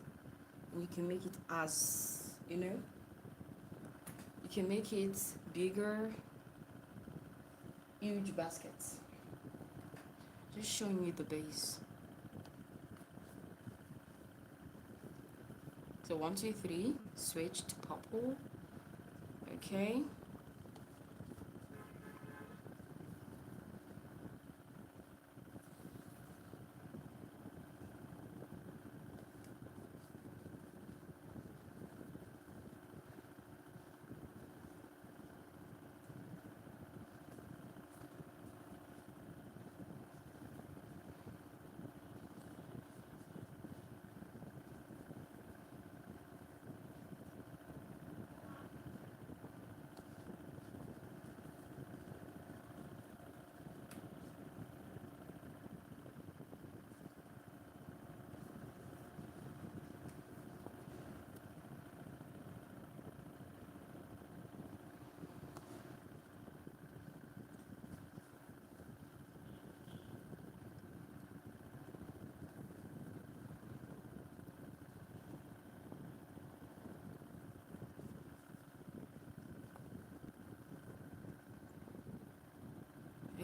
and you can make it as, you can make it bigger, huge baskets. Just showing you the base. So 1, 2, 3, switch to purple. Okay.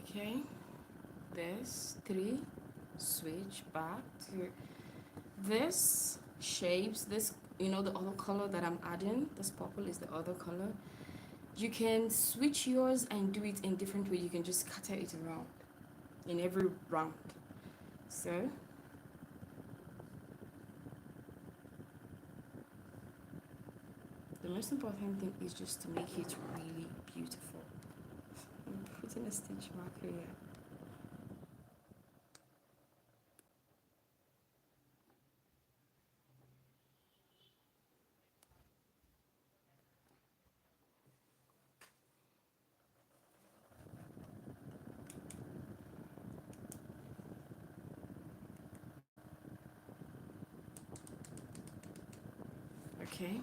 Okay, this 3, switch back to this shapes, this you know, the other color that I'm adding, this purple is the other color. You can switch yours and do it in different way. You can just scatter it around in every round. So the most important thing is just to make it really beautiful. I'm putting a stitch marker here. Okay,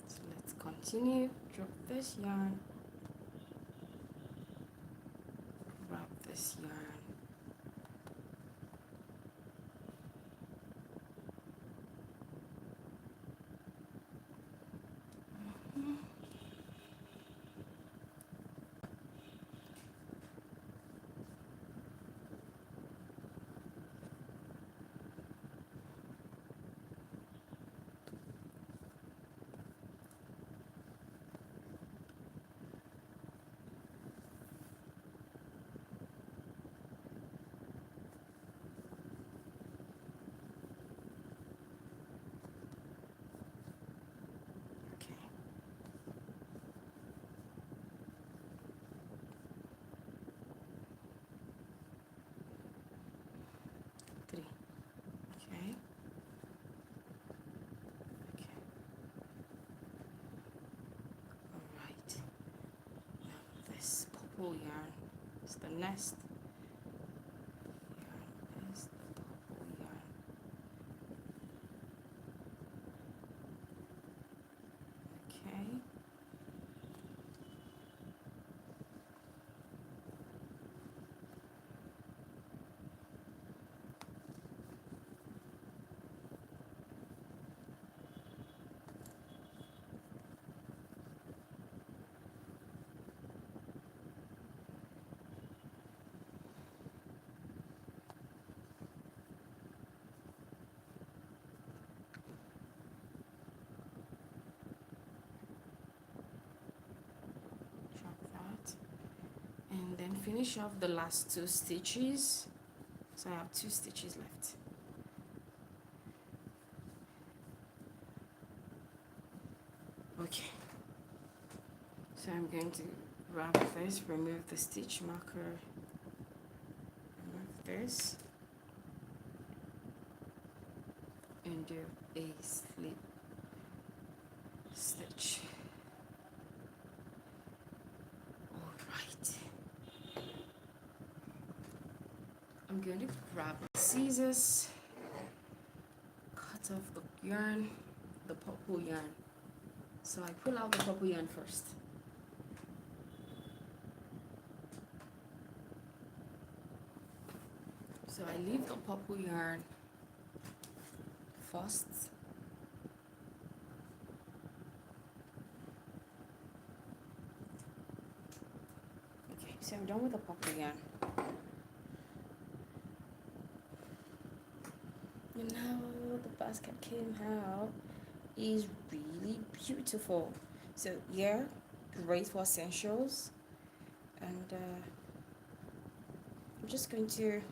so let's continue. Drop this yarn, wrap this yarn. Okay. Three. Okay. Okay. All right. Now this purple yarn is the next yarn. Is the purple yarn. Okay. Drop that. And then finish off the last two stitches. So I have two stitches left. Okay, so I'm going to wrap this, remove the stitch marker, remove this, and do a slip stitch. All right, I'm going to grab scissors, cut off the yarn, the purple yarn. So I pull out the purple yarn first. So I leave the purple yarn first. Okay, so I'm done with the purple yarn. And now the basket came out. Is really beautiful. So yeah, great for essentials. And I'm just going to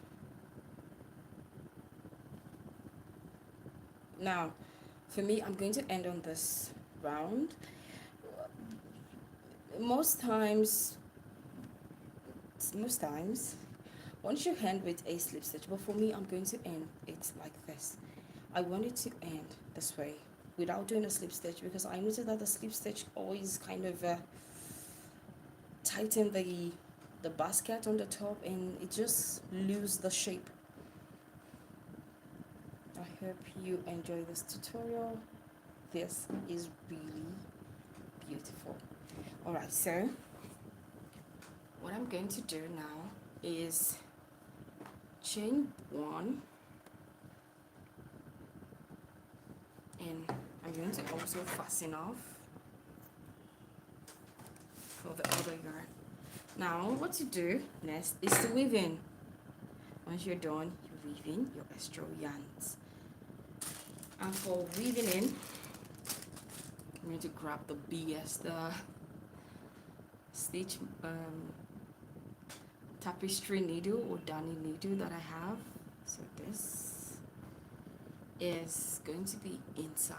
now, for me, I'm going to end on this round. Most times once you end with a slip stitch, but for me, I'm going to end it like this. I want it to end this way without doing a slip stitch, because I noticed that the slip stitch always kind of tighten the basket on the top, and it just lose the shape. I hope you enjoy this tutorial. This is really beautiful. All right, so what I'm going to do now is chain one, and I'm going to also fasten off for the other yarn. Now what to do next is to weave in. Once you're done, you weave in your extra yarns. And for weaving in, I'm going to grab the biggest stitch tapestry needle or Danny needle that I have. So this is going to be inside.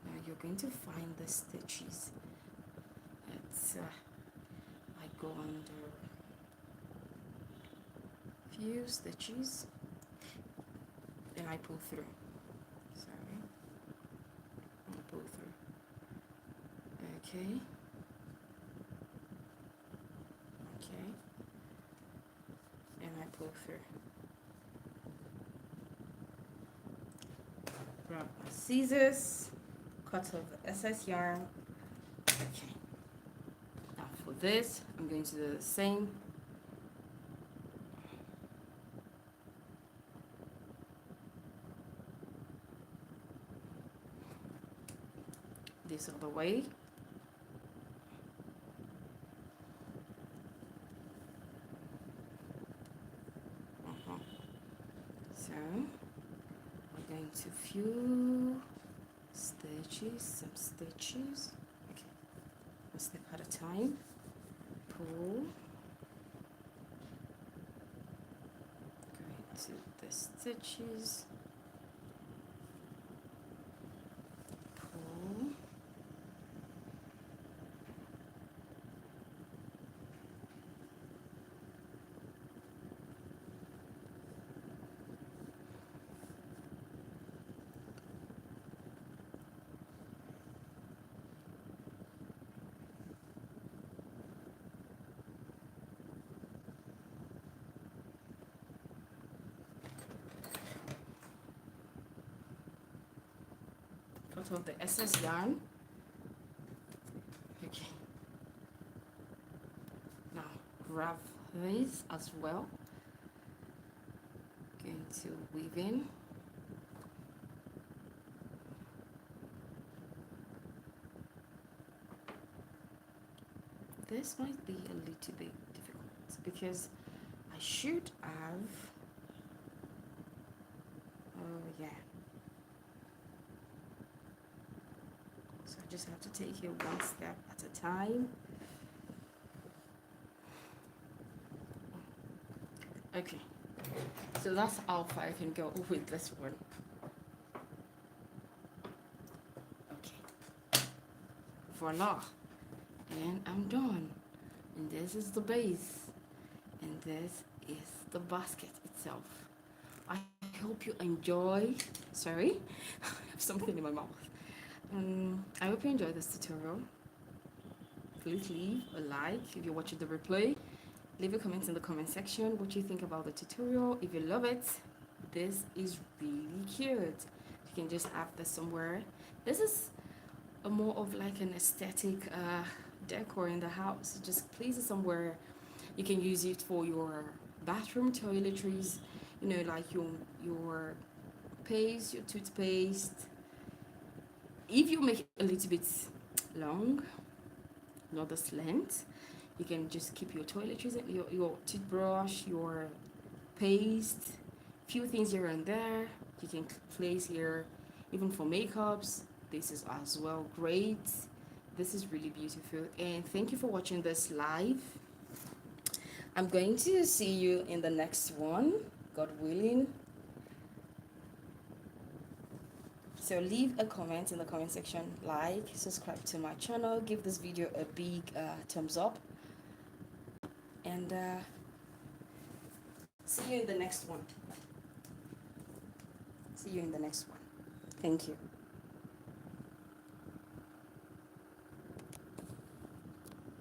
Now you're going to find the stitches. It's I go under few stitches, then I pull through. Sorry, I pull through. Okay. Okay. And I pull through. Grab my scissors, cut off the excess yarn. Okay. Now for this, I'm going to do the same. This other way. So we're going to few stitches, some stitches. Okay, one step at a time. Pull. Going to the stitches. Pull. Cut off the excess yarn. Okay. Now grab this as well. Going to weave in. This might be a little bit difficult because I should have. Oh yeah. So I just have to take it one step at a time. Okay, so that's how far I can go with this one. Okay, voila, and I'm done. And this is the base, and this is the basket itself. I hope you enjoy. Sorry, I have something in my mouth. I hope you enjoyed this tutorial. Please leave a like if you're watching the replay. Leave a comment in the comment section what you think about the tutorial. If you love it, this is really cute. You can just have this somewhere. This is a more of like an aesthetic decor in the house. Just place it somewhere. You can use it for your bathroom toiletries, you know, like your paste, your toothpaste. If you make it a little bit long, not the slant, you can just keep your toiletries, your toothbrush, your paste, few things here and there. You can place here, even for makeups. This is as well great. This is really beautiful. And thank you for watching this live. I'm going to see you in the next one, God willing. So leave a comment in the comment section, like, subscribe to my channel, give this video a big thumbs up, and see you in the next one. See you in the next one. Thank you.